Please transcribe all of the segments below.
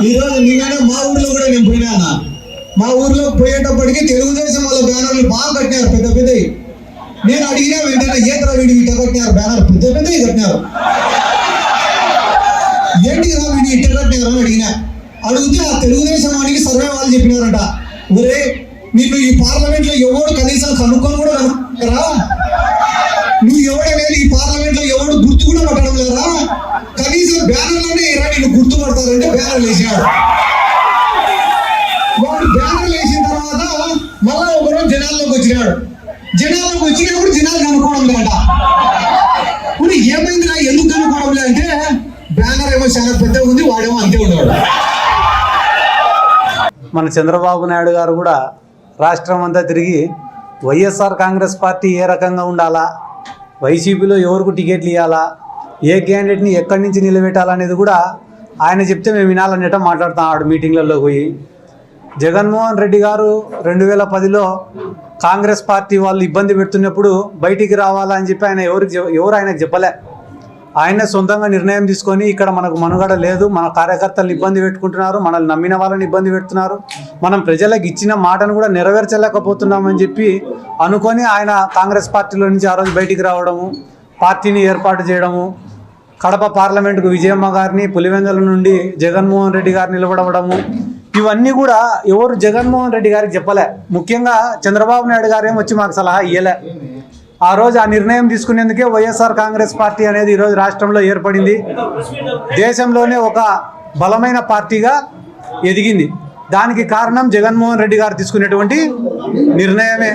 ఈరోజు నిన్ననే మా ఊర్లో కూడా నేను పోయినా. మా ఊర్లో పోయేటప్పటికి తెలుగుదేశం వాళ్ళ బ్యానర్లు బాగా కట్టినారు, పెద్ద పెద్దవి. నేను అడిగినా వెంటనే ఏతర వీడి ఇట్ట కట్టినారు బ్యానర్, పెద్ద పెద్దవి కట్టినారు. ఏంటి రా వీడి ఇట్ట కట్టినారు అని అడిగినా. అడిగితే ఆ తెలుగుదేశం వాడికి సర్వే వాళ్ళు చెప్పినారంట, ఒరే నిన్ను ఈ పార్లమెంట్ లో ఎవడు కనీసం కనుక్కొని కూడా కనుక్కోరా, నువ్వు ఎవడనేది ఈ పార్లమెంట్ లో ఎవడు గుర్తు కూడా పట్టడం లేరా, కనీసం బ్యానర్లోనే ఇలా నిన్ను గుర్తుపడతారంటే బ్యానర్లు వేసినాడు. వాడు బ్యానర్లు వేసిన తర్వాత మళ్ళా ఒకరోజు జనాల్లోకి వచ్చినాడు. జనాల్లోకి వచ్చినప్పుడు జనాలు కనుక్కోవడం లేట. ఇప్పుడు ఏమైందిరా ఎందుకు కనుక్కోవడం లేదంటే బ్యానర్ ఏమో చాలా పెద్దగా ఉంది, వాడేమో అంతే ఉన్నాడు. మన చంద్రబాబు నాయుడు గారు కూడా రాష్ట్రం అంతా తిరిగి వైఎస్ఆర్ కాంగ్రెస్ పార్టీ ఏ రకంగా ఉండాలా, వైసీపీలో ఎవరికి టికెట్లు ఇవ్వాలా, ఏ క్యాండిడేట్ని ఎక్కడి నుంచి నిలబెట్టాలనేది కూడా ఆయన చెప్తే మేము వినాలనేట మాట్లాడుతున్నాడు మీటింగ్లలో పోయి. జగన్మోహన్ రెడ్డి గారు 2010లో కాంగ్రెస్ పార్టీ వాళ్ళు ఇబ్బంది పెడుతున్నప్పుడు బయటికి రావాలని చెప్పి ఆయన ఎవరు ఆయనకు చెప్పలే. ఆయనే సొంతంగా నిర్ణయం తీసుకొని ఇక్కడ మనకు మనుగడ లేదు, మన కార్యకర్తలను ఇబ్బంది పెట్టుకుంటున్నారు, మనల్ని నమ్మిన వాళ్ళని ఇబ్బంది పెడుతున్నారు, మనం ప్రజలకు ఇచ్చిన మాటను కూడా నెరవేర్చలేకపోతున్నామని చెప్పి అనుకొని ఆయన కాంగ్రెస్ పార్టీలో నుంచి ఆ రోజు బయటికి రావడము, పార్టీని ఏర్పాటు చేయడము, కడప పార్లమెంటుకు విజయమ్మ గారిని, పులివెందుల నుండి జగన్మోహన్ రెడ్డి గారు నిలబడవడము, ఇవన్నీ కూడా ఎవరు జగన్మోహన్ రెడ్డి గారికి చెప్పలే. ముఖ్యంగా చంద్రబాబు నాయుడు గారు ఏమొచ్చి మాకు సలహా ఇయ్యలే. ఆ రోజు ఆ నిర్ణయం తీసుకునేందుకే వైఎస్ఆర్ కాంగ్రెస్ పార్టీ అనేది ఈరోజు రాష్ట్రంలో ఏర్పడింది, దేశంలోనే ఒక బలమైన పార్టీగా ఎదిగింది. దానికి కారణం జగన్మోహన్ రెడ్డి గారు తీసుకునేటువంటి నిర్ణయమే.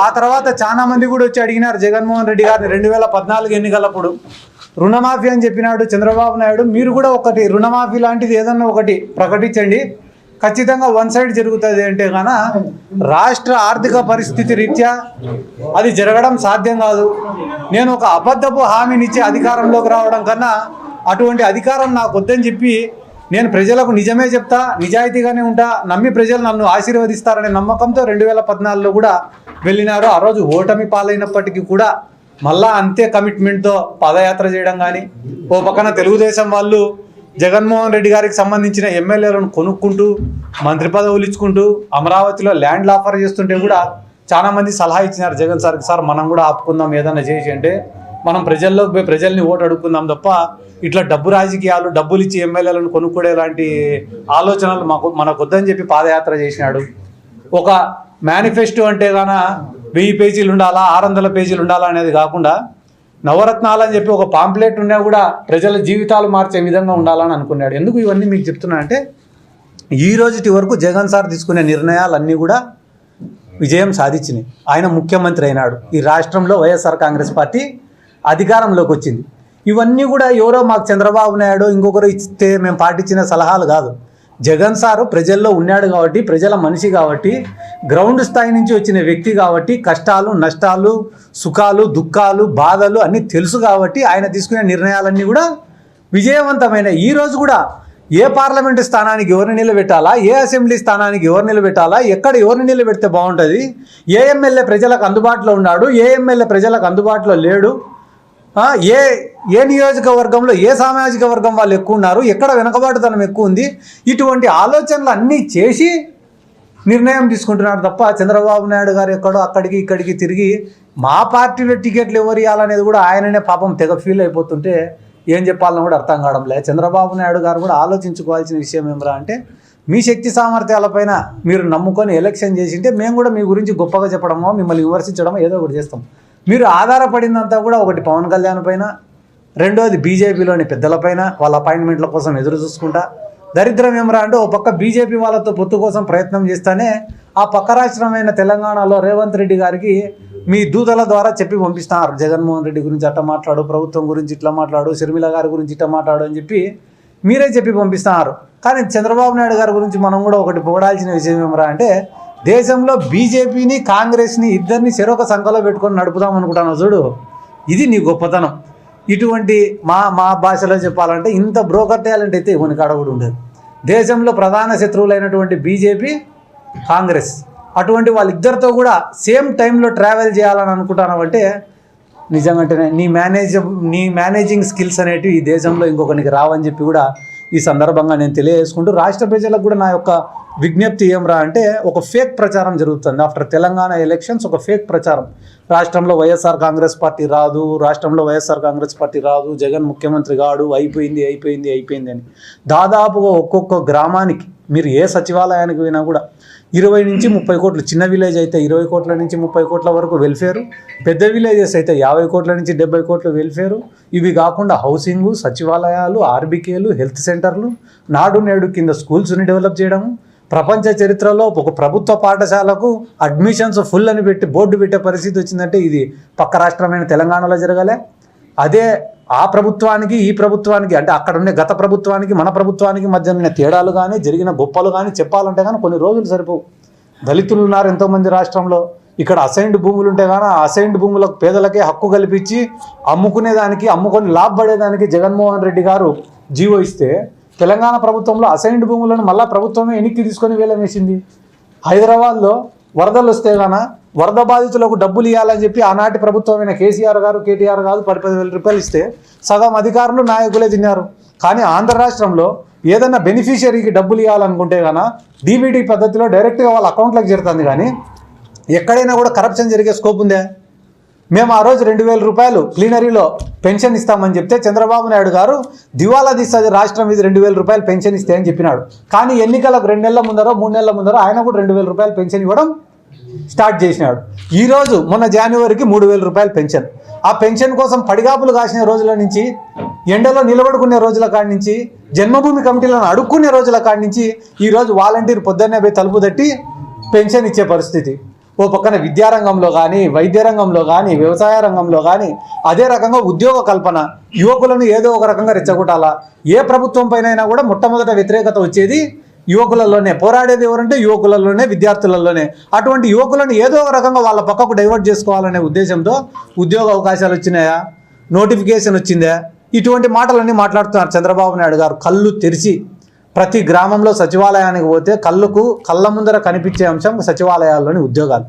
ఆ తర్వాత చాలా మంది కూడా వచ్చి అడిగినారు జగన్మోహన్ రెడ్డి గారిని 2014 ఎన్నికలప్పుడు. రుణమాఫీ అని చెప్పినాడు చంద్రబాబు నాయుడు, మీరు కూడా ఒకటి రుణమాఫీ లాంటిది ఏదన్నా ఒకటి ప్రకటించండి, ఖచ్చితంగా వన్ సైడ్ జరుగుతుంది అంటే కన రాష్ట్ర ఆర్థిక పరిస్థితి రీత్యా అది జరగడం సాధ్యం కాదు. నేను ఒక అబద్ధపు హామీనిచ్చి అధికారంలోకి రావడం కన్నా అటువంటి అధికారం నాకు వద్దని చెప్పి నేను ప్రజలకు నిజమే చెప్తా, నిజాయితీగానే ఉంటా, నమ్మి ప్రజలు నన్ను ఆశీర్వదిస్తారనే నమ్మకంతో 2014లో కూడా వెళ్ళినారు. ఆ రోజు ఓటమి పాలైనప్పటికీ కూడా మళ్ళా అంతే కమిట్మెంట్తో పాదయాత్ర చేయడం కానీ, ఓ పక్కన తెలుగుదేశం వాళ్ళు జగన్మోహన్ రెడ్డి గారికి సంబంధించిన ఎమ్మెల్యేలను కొనుక్కుంటూ మంత్రి పదవులు ఇచ్చుకుంటూ అమరావతిలో ల్యాండ్లు ఆఫర్ చేస్తుంటే కూడా చాలామంది సలహా ఇచ్చినారు జగన్ సార్కి, సార్ మనం కూడా ఆపుకుందాం ఏదన్నా చేసి అంటే, మనం ప్రజల్లోకి పోయి ప్రజల్ని ఓటు అడుగుకుందాం తప్ప ఇట్లా డబ్బు రాజకీయాలు, డబ్బులు ఇచ్చి ఎమ్మెల్యేలను కొనుక్కునే లాంటి ఆలోచనలు మనకు వద్దని చెప్పి పాదయాత్ర చేసినాడు. ఒక మేనిఫెస్టో అంటే గాన 1000 పేజీలు ఉండాలా, 600 పేజీలు ఉండాలా అనేది కాకుండా నవరత్నాలు అని చెప్పి ఒక పాంప్లెట్ ఉన్నా కూడా ప్రజల జీవితాలు మార్చే విధంగా ఉండాలని అనుకున్నాడు. ఎందుకు ఇవన్నీ మీకు చెప్తున్నా అంటే, ఈ రోజుటి వరకు జగన్ సార్ తీసుకునే నిర్ణయాలన్నీ కూడా విజయం సాధించినాయి. ఆయన ముఖ్యమంత్రి అయినాడు, ఈ రాష్ట్రంలో వైఎస్ఆర్ కాంగ్రెస్ పార్టీ అధికారంలోకి వచ్చింది. ఇవన్నీ కూడా ఎవరో మాకు చంద్రబాబు నాయుడు ఇంకొకరు ఇస్తే మేము పాటించిన సలహాలు కాదు. జగన్ సారు ప్రజల్లో ఉన్నాడు కాబట్టి, ప్రజల మనిషి కాబట్టి, గ్రౌండ్ స్థాయి నుంచి వచ్చిన వ్యక్తి కాబట్టి, కష్టాలు నష్టాలు సుఖాలు దుఃఖాలు బాధలు అన్నీ తెలుసు కాబట్టి ఆయన తీసుకునే నిర్ణయాలన్నీ కూడా విజయవంతమైన. ఈరోజు కూడా ఏ పార్లమెంటు స్థానానికి ఎవరిని నిలబెట్టాలా, ఏ అసెంబ్లీ స్థానానికి ఎవరు నిలబెట్టాలా, ఎక్కడ ఎవరిని నిలబెడితే బాగుంటుంది, ఏ ఎమ్మెల్యే ప్రజలకు అందుబాటులో ఉన్నాడు, ఏ ఎమ్మెల్యే ప్రజలకు అందుబాటులో లేడు, ఏ నియోజకవర్గంలో ఏ సామాజిక వర్గం వాళ్ళు ఎక్కువ ఉన్నారు, ఎక్కడ వెనకబాటుతనం ఎక్కువ ఉంది, ఇటువంటి ఆలోచనలు అన్నీ చేసి నిర్ణయం తీసుకుంటున్నాడు తప్ప చంద్రబాబు నాయుడు గారు ఎక్కడో అక్కడికి ఇక్కడికి తిరిగి మా పార్టీలో టికెట్లు ఎవరు ఇవ్వాలనేది కూడా ఆయననే పాపం తెగ ఫీల్ అయిపోతుంటే ఏం చెప్పాలని కూడా అర్థం కావడం లేదు. చంద్రబాబు నాయుడు గారు కూడా ఆలోచించుకోవాల్సిన విషయం ఏమరా అంటే, మీ శక్తి సామర్థ్యాలపైన మీరు నమ్ముకొని ఎలక్షన్ చేసింటే మేము కూడా మీ గురించి గొప్పగా చెప్పడమో మిమ్మల్ని విమర్శించడమో ఏదో ఒకటి చేస్తాం. మీరు ఆధారపడిందంతా కూడా ఒకటి పవన్ కళ్యాణ్ పైన, రెండోది బీజేపీలోని పెద్దలపైన వాళ్ళ అపాయింట్మెంట్ల కోసం ఎదురు చూసుకుంటా. దరిద్రం ఏమరా అంటే, ఓ పక్క బీజేపీ వాళ్ళతో పొత్తు కోసం ప్రయత్నం చేస్తానే ఆ పక్క రాష్ట్రమైన తెలంగాణలో రేవంత్ రెడ్డి గారికి మీ దూతల ద్వారా చెప్పి పంపిస్తున్నారు, జగన్మోహన్ రెడ్డి గురించి అట్లా మాట్లాడు, ప్రభుత్వం గురించి ఇట్లా మాట్లాడు, షర్మిల గారి గురించి ఇట్లా మాట్లాడు అని చెప్పి మీరే చెప్పి పంపిస్తున్నారు. కానీ చంద్రబాబు నాయుడు గారి గురించి మనం కూడా ఒకటి పొగడాల్సిన విషయం ఏమరా అంటే, దేశంలో బీజేపీని కాంగ్రెస్ని ఇద్దరిని చెరొక సంఖలో పెట్టుకొని నడుపుదాం అనుకుంటాను చూడు, ఇది నీ గొప్పతనం. ఇటువంటి మా భాషలో చెప్పాలంటే ఇంత బ్రోకర్ టాలెంట్ అయితే ఇవన్నీ కాడ కూడా ఉండదు. దేశంలో ప్రధాన శత్రువులైనటువంటి బీజేపీ, కాంగ్రెస్, అటువంటి వాళ్ళిద్దరితో కూడా సేమ్ టైంలో ట్రావెల్ చేయాలని అనుకుంటాను అంటే నిజంగానే నీ మేనేజింగ్ స్కిల్స్ అనేటివి ఈ దేశంలో ఇంకొకరికి రావని చెప్పి కూడా ఈ సందర్భంగా నేను తెలియజేసుకుంటూ రాష్ట్ర ప్రజలకు కూడా నా యొక్క విజ్ఞప్తి ఏమరా అంటే ఒక ఫేక్ ప్రచారం జరుగుతుంది. ఆఫ్టర్ తెలంగాణ ఎలక్షన్స్ ఒక ఫేక్ ప్రచారం, రాష్ట్రంలో వైఎస్ఆర్ కాంగ్రెస్ పార్టీ రాదు, రాష్ట్రంలో వైఎస్ఆర్ కాంగ్రెస్ పార్టీ రాదు, జగన్ ముఖ్యమంత్రి కాడు, అయిపోయింది అయిపోయింది అయిపోయింది అని. దాదాపుగా ఒక్కొక్క గ్రామానికి మీరు ఏ సచివాలయానికి పోయినా కూడా 20 నుంచి 30 కోట్లు, చిన్న విలేజ్ అయితే 20 కోట్ల నుంచి 30 కోట్ల వరకు వెల్ఫేరు, పెద్ద విలేజెస్ అయితే 50 కోట్ల నుంచి 70 కోట్లు వెల్ఫేరు. ఇవి కాకుండా హౌసింగు, సచివాలయాలు, ఆర్బికేలు, హెల్త్ సెంటర్లు, నాడు నేడు కింద స్కూల్స్ని డెవలప్ చేయడము. ప్రపంచ చరిత్రలో ఒక ప్రభుత్వ పాఠశాలకు అడ్మిషన్స్ ఫుల్ అని పెట్టి బోర్డు పెట్టే పరిస్థితి వచ్చిందంటే ఇది పక్క రాష్ట్రమైన తెలంగాణలో జరగాలే. అదే ఆ ప్రభుత్వానికి ఈ ప్రభుత్వానికి అంటే అక్కడ ఉండే గత ప్రభుత్వానికి మన ప్రభుత్వానికి మధ్య ఉన్న తేడాలు కానీ జరిగిన గొప్పలు కానీ చెప్పాలంటే కానీ కొన్ని రోజులు సరిపోవు. దళితులు ఉన్నారు ఎంతోమంది రాష్ట్రంలో. ఇక్కడ అసైన్డ్ భూములు ఉంటే కానీ ఆ అసైన్డ్ భూములకు పేదలకే హక్కు కల్పించి అమ్ముకునేదానికి, అమ్ముకొని లాభపడేదానికి జగన్మోహన్ రెడ్డి గారు జీవో ఇస్తే తెలంగాణ ప్రభుత్వంలో అసైన్డ్ భూములను మళ్ళీ ప్రభుత్వమే వెనక్కి తీసుకొని వేలం వేసింది. హైదరాబాద్లో వరదలు వస్తే గాన వరద బాధితులకు డబ్బులు ఇవ్వాలని చెప్పి ఆనాటి ప్రభుత్వమైన కేసీఆర్ గారు, కేటీఆర్ గారు 10,000 రూపాయలు ఇస్తే సగం అధికారులు నాయకులే తిన్నారు. కానీ ఆంధ్ర రాష్ట్రంలో ఏదన్నా బెనిఫిషియరీకి డబ్బులు ఇవ్వాలనుకుంటే గాన డీబీటీ పద్ధతిలో డైరెక్ట్గా వాళ్ళ అకౌంట్లోకి చేరుతుంది. కానీ ఎక్కడైనా కూడా కరప్షన్ జరిగే స్కోప్ ఉందే? మేము ఆ రోజు 2,000 రూపాయలు ప్లీనరీలో పెన్షన్ ఇస్తామని చెప్తే చంద్రబాబు నాయుడు గారు దివాలా తీస్తుంది రాష్ట్రం ఇది 2,000 రూపాయలు పెన్షన్ ఇస్తే అని చెప్పినాడు. కానీ ఎన్నికలకు 2 నెలల ముందరో 3 నెలల ముందరో ఆయన కూడా 2,000 రూపాయలు పెన్షన్ ఇవ్వడం స్టార్ట్ చేసినాడు. ఈరోజు మొన్న జనవరికి 3,000 రూపాయలు పెన్షన్. ఆ పెన్షన్ కోసం పడిగాపులు కాసిన రోజుల నుంచి, ఎండలో నిలబడుకునే రోజుల కాడి నుంచి, జన్మభూమి కమిటీలను అడుక్కునే రోజుల కాడి నుంచి ఈరోజు వాలంటీర్ పొద్దున్నే పోయి తలుపు తట్టి పెన్షన్ ఇచ్చే పరిస్థితి. ఓ పక్కన విద్యారంగంలో కానీ, వైద్య రంగంలో కానీ, వ్యవసాయ రంగంలో కానీ, అదే రకంగా ఉద్యోగ కల్పన, యువకులను ఏదో ఒక రకంగా రెచ్చగొట్టాలా. ఏ ప్రభుత్వం పైన కూడా మొట్టమొదట వ్యతిరేకత వచ్చేది యువకులలోనే. పోరాడేది ఎవరంటే యువకులలోనే, విద్యార్థులలోనే. అటువంటి యువకులను ఏదో ఒక రకంగా వాళ్ళ పక్కకు డైవర్ట్ చేసుకోవాలనే ఉద్దేశంతో ఉద్యోగ అవకాశాలు వచ్చినాయా, నోటిఫికేషన్ వచ్చిందా, ఇటువంటి మాటలన్నీ మాట్లాడుతున్నారు చంద్రబాబు నాయుడు గారు. కళ్ళు తెరిచి ప్రతి గ్రామంలో సచివాలయానికి పోతే కళ్ళ ముందర కనిపించే అంశం సచివాలయాల్లోని ఉద్యోగాలు.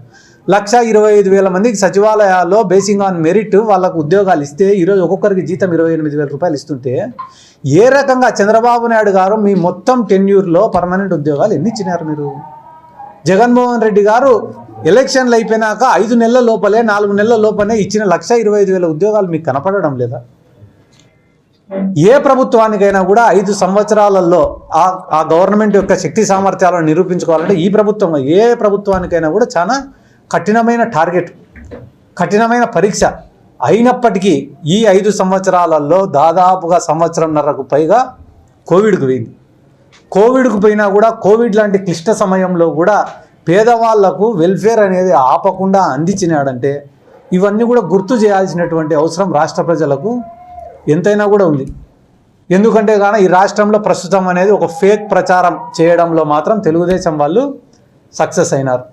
1,25,000 మందికి సచివాలయాల్లో బేసింగ్ ఆన్ మెరిట్ వాళ్ళకు ఉద్యోగాలు ఇస్తే ఈరోజు ఒక్కొక్కరికి జీతం 28,000 రూపాయలు ఇస్తుంటే ఏ రకంగా చంద్రబాబు నాయుడు గారు మీ మొత్తం టెన్యూర్లో పర్మనెంట్ ఉద్యోగాలు ఎన్ని ఇచ్చినారు మీరు? జగన్మోహన్ రెడ్డి గారు ఎలక్షన్లు అయిపోయినాక 5 నెలల లోపలే, 4 నెలల లోపలే ఇచ్చిన 1,25,000 ఉద్యోగాలు మీకు కనపడడం లేదా? ఏ ప్రభుత్వానికైనా కూడా 5 సంవత్సరాలలో ఆ గవర్నమెంట్ యొక్క శక్తి సామర్థ్యాలను నిరూపించుకోవాలంటే ఈ ప్రభుత్వం ఏ ప్రభుత్వానికైనా కూడా చాలా కఠినమైన టార్గెట్, కఠినమైన పరీక్ష. అయినప్పటికీ ఈ 5 సంవత్సరాలలో దాదాపుగా 1.5 సంవత్సరంన్నరకు పైగా కోవిడ్కు పోయింది. కోవిడ్కు పోయినా కూడా కోవిడ్ లాంటి క్లిష్ట సమయంలో కూడా పేదవాళ్లకు వెల్ఫేర్ అనేది ఆపకుండా అందించినాడంటే ఇవన్నీ కూడా గుర్తు చేయాల్సినటువంటి అవసరం రాష్ట్ర ప్రజలకు ఎంతైనా కూడా ఉంది. ఎందుకంటే కానీ ఈ రాష్ట్రంలో ప్రస్తుతం అనేది ఒక ఫేక్ ప్రచారం చేయడంలో మాత్రం తెలుగుదేశం వాళ్ళు సక్సెస్ అయినారు.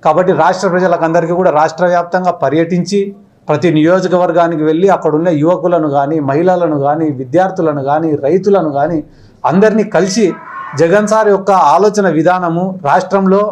కాబట్టి రాష్ట్ర ప్రజలకు అందరికీ కూడా రాష్ట్ర వ్యాప్తంగా పర్యటించి ప్రతి నియోజకవర్గానికి వెళ్ళి అక్కడున్న యువకులను కానీ, మహిళలను కానీ, విద్యార్థులను కానీ, రైతులను కానీ అందరినీ కలిసి జగన్ సార్ యొక్క ఆలోచన విధానము రాష్ట్రంలో